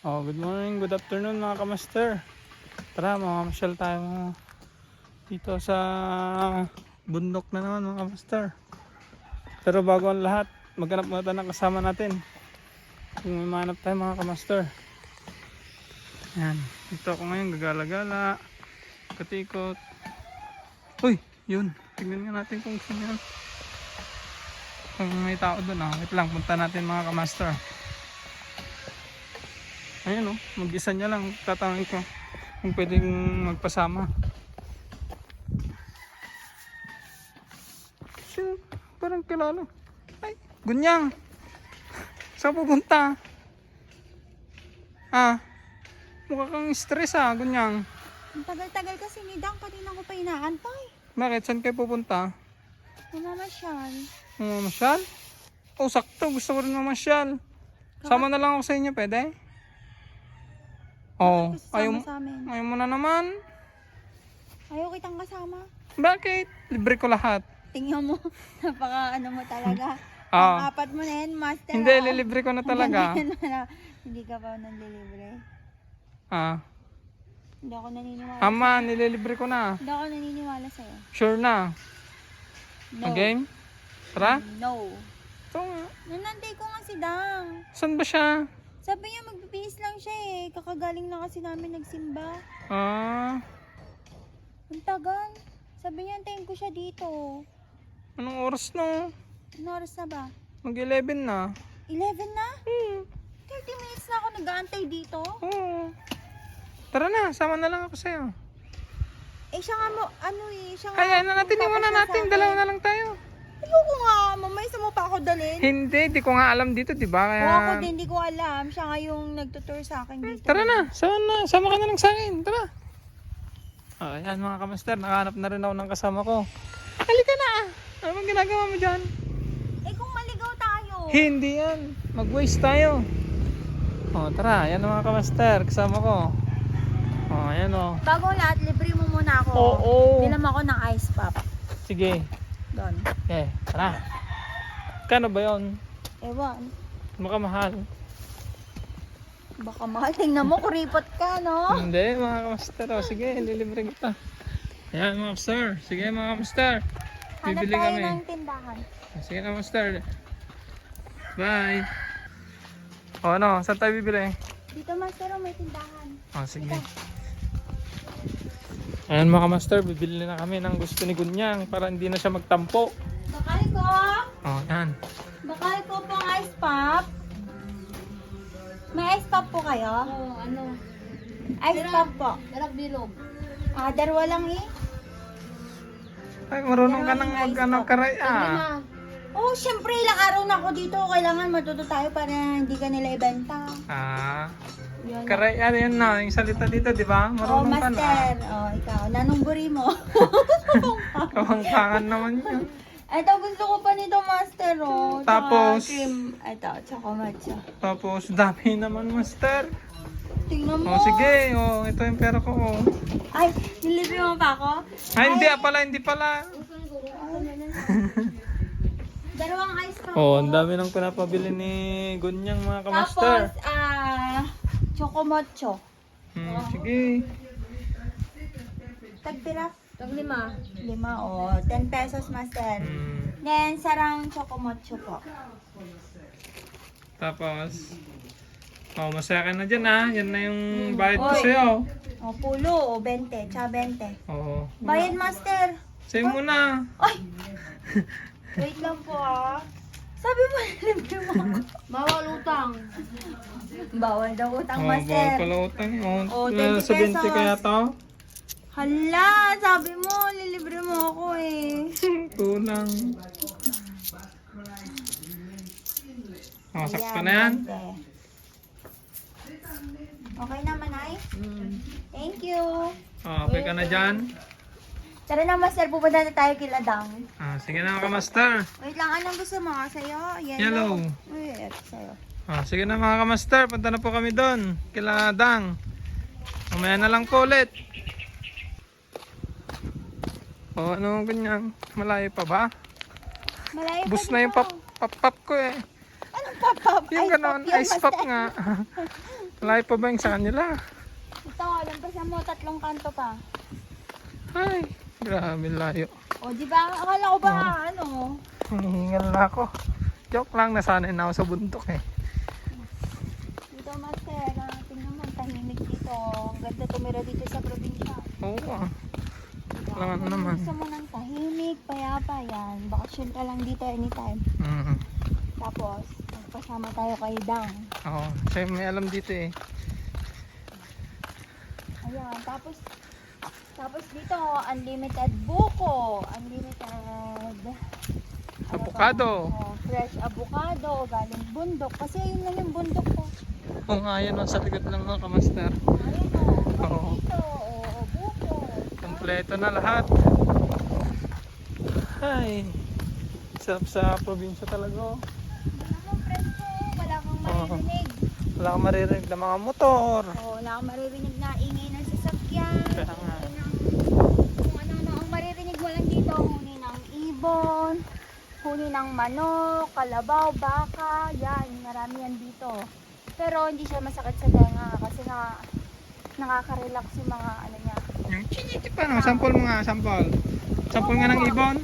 Oh, good morning, good afternoon mga kamaster. Tara, mamamasyal tayo dito sa bundok na naman mga kamaster. Pero bago ang lahat, maghanap muna tayo ng kasama natin. Kung may mahanap tayo mga kamaster. Yan, dito ako ngayon gagala-gala, katikot. Uy, yun, tignan nga natin kung saan yan. Kung may tao doon, wait lang, punta natin mga kamaster. Ayan mag-isa niya lang, tatangin ko kung pwedeng magpasama. Siya, parang kilala. Ay, Gunyang! Saan pupunta? Mukha kang stress Gunyang. Ang tagal-tagal kasi ni Dang, kanina ko pa inaantay. Bakit? Saan kayo pupunta? Mamamasyal. Mamasyal? Oh, sakto. Gusto ko rin mamasyal. Sama na lang ako sa inyo, pwede? Oh, Ayaw sa amin. ayaw mo na naman. Ayaw kitang kasama. Bakit? Libre ko lahat. Tingnan mo, napaka mo talaga. Ah. Ang apat mo na yan, master. Hindi, lilibre ko na talaga. Hindi ka pa nanlilibre. Hindi ako naniniwala. Ama, nililibre ko na. Hindi ako naniniwala sa'yo. Sure na. No. Game? Tara? No. Ito nga. Nanantay ko nga si Dang. Saan ba siya? Sabi niya magbibihis lang siya Kakagaling na kasi namin nagsimba. Ang tagal. Sabi niya antayin ko siya dito. Anong oras no? Anong oras na ba? Mag-11 na. 11 na? 30 minutes na ako nag-aantay dito. Oo. Tara na, sama na lang ako sa'yo. Siya nga mo, siya nga. Kaya na natin, iwan na natin. Dalawa na lang tayo. Ayoko nga, mamay sa mo pa ako dalhin. Hindi, di ko nga alam dito, di ba? Kaya... Ako din, di ko alam. Siya nga yung nagtutur sa akin dito. Tara na, sama ka na lang sa akin. Tara. Ayan mga kamaster, nakahanap na rin ako ng kasama ko. Halika na. Ano bang ginagawa mo dyan? Kung maligaw tayo. Hindi yan. Mag-waste tayo. Tara. Ayan mga kamaster, kasama ko. Ayan Bago lahat, libre mo muna ako. Oo. Bilam ako ng ice pop. Sige. Doon. Okay, tara. Kano ba yun? Ewan. Makamahal. Baka mahal. Tingnan mo, kuripot ka, no? Hindi, mga kamaster. Sige, lilibre kita. Ayan mga kamaster. Sige mga kamaster. Hanap Bibili tayo kami. ng tindahan. Sige na kamaster. Bye. Saan tayo bibili? Dito, master, may tindahan. Sige. Ayan mga kamaster, bibili na kami ng gusto ni Gunyang para hindi na siya magtampo. Bakal ko. Yan. Bakal ko pong ice pop. May ice pop po kayo? Oo, ano? Ice pop po. Dalag bilog. Dalawa lang Ay, marunong ka nang mag-karay Lima. Oh, syempre ilang araw na ako dito. Kailangan matuto tayo para hindi ka nila ibenta. Yun. Karay, yan na. Yung salita dito, di ba? Marunong ka na. Master. Ikaw. Nanumburi mo. Kawangkangan naman yun. Ito, gusto ko pa nito, master. Tsaka Tapos? cream. Ito, tsaka matcha. Tapos, dami naman, master. Tingnan mo. Sige. Ito yung pera ko. Ay, nilibre mo pa ako? Ay, hindi pala. Dalawang ice pop. Ang dami nang pinapabili ni Gunyang mga kamaster. Tapos, chocomocho. Sige. Tagpira. Tag lima. 10 pesos, master. Then, sarang chocomocho po. Tapos, masaya ka na dyan Yan na yung bayad ko Oy. sa'yo. Pulo, 20. Tsaka 20. Oo. Bayad, master. Sa'yo muna. Ay! Wait lang po Sabi mo, libre mo ako. Bawal utang. Bawal daw utang, Bawal master. pala utang yun. 20 Sa 20 pesos. kaya to? Hala, sabi mo, lilibre mo ako Kulang. Sakto na yan. 20. Okay naman, ay? Thank you. Okay ka na dyan? Tara na, master. Pupunta na tayo kila Dang. Sige na mga kamaster. Wait lang, anong gusto mo? Sa'yo? Yellow. Uy, sa'yo. Sige na mga kamaster. Punta na po kami doon. Kila Dang. Mamaya na lang po ulit. Ano ganyan? Malayo pa ba? Malayo pa Bus na yung dito. pop ko Anong pop-up? Yung ganon, ice pop nga. Malayo pa ba yung sa kanila? Ito, lampasan mo, 3 kanto pa. Ay, grabe layo. O, di ba? Akala ko ba, ano? Hinihingal na ako. Joke lang, nasanay na ako sa bundok eh. Dito, master, tingnan mo, ang tahimik dito. Ang ganda tumira dito sa probinsya. Oo ah. Diba? Wala Kung naman. gusto mo ng tahimik, payapa, yan. Bakasyon ka lang dito anytime. Mm. Tapos, magpasama tayo kay Dang. Oo, siya may alam dito eh. Ayan, tapos dito, unlimited buko. Unlimited... Avocado. Fresh avocado, galing bundok. Kasi yun lang yung bundok ko. Oo nga yan, sa likod lang mga kamaster. Ayun o, Oo. dito, o buko. Kompleto na lahat. Ay, sarap sa probinsya talaga. Wala kang presko, wala kang maririnig. Wala kang maririnig na mga motor. Wala kang maririnig na ingay ng sasakyan. Kaya nga. Kung ano-ano ang maririnig mo lang dito, huni ng ibon, huni ng manok, kalabaw, baka, yan, marami yan dito. Pero hindi siya masakit sa tenga kasi nakaka-relax yung mga ano niya. Yung chichit pa no, sample mo nga, sample. Sample nga ng ibon.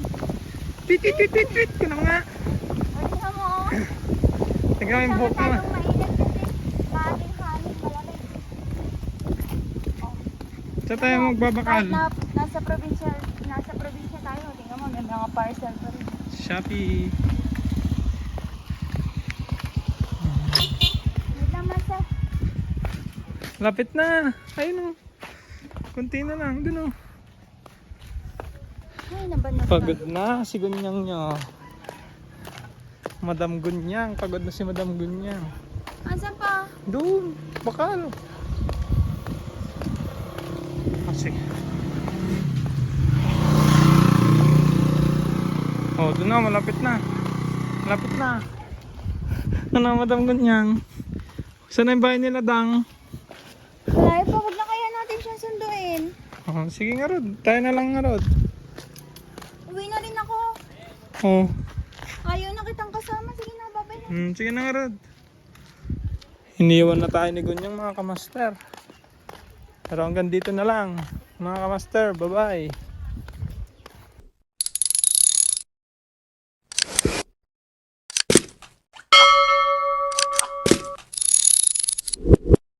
Tweet, tweet, tweet, tweet, tweet ko na nga. Tingnan mo, oh. Tignan mo yung buhok mo. Masyadong mainit kasi maraming hangin, malamig. Saan tayo magbabakal? Kahit nasa probinsya tayo, tingnan mo, may mga parcel pa rin. Shopee. Wait lang, Masa. Lapit na. Ayun o. Kunti na lang. Dun o. Ay, naban na ba? Pagod na si Gunyang nyo. Madam Gunyang. Pagod na si Madam Gunyang. Asan pa? Doon. Bakal. Kasi. Oh, doon na. Malapit na. Malapit na. Ano, Madam Gunyang? Saan na yung bahay nila, Dang? Ay, pagod na kaya natin siyang sunduin. Oh, sige nga, Rod. Tayo na lang nga, Rod. Uwi na rin ako. Oh. Ayaw na kitang kasama. Sige na, babay na. Sige na nga, Rod. Iniwan na tayo ni Gunyang, mga kamaster. Pero hanggang dito na lang. Mga kamaster, bye-bye.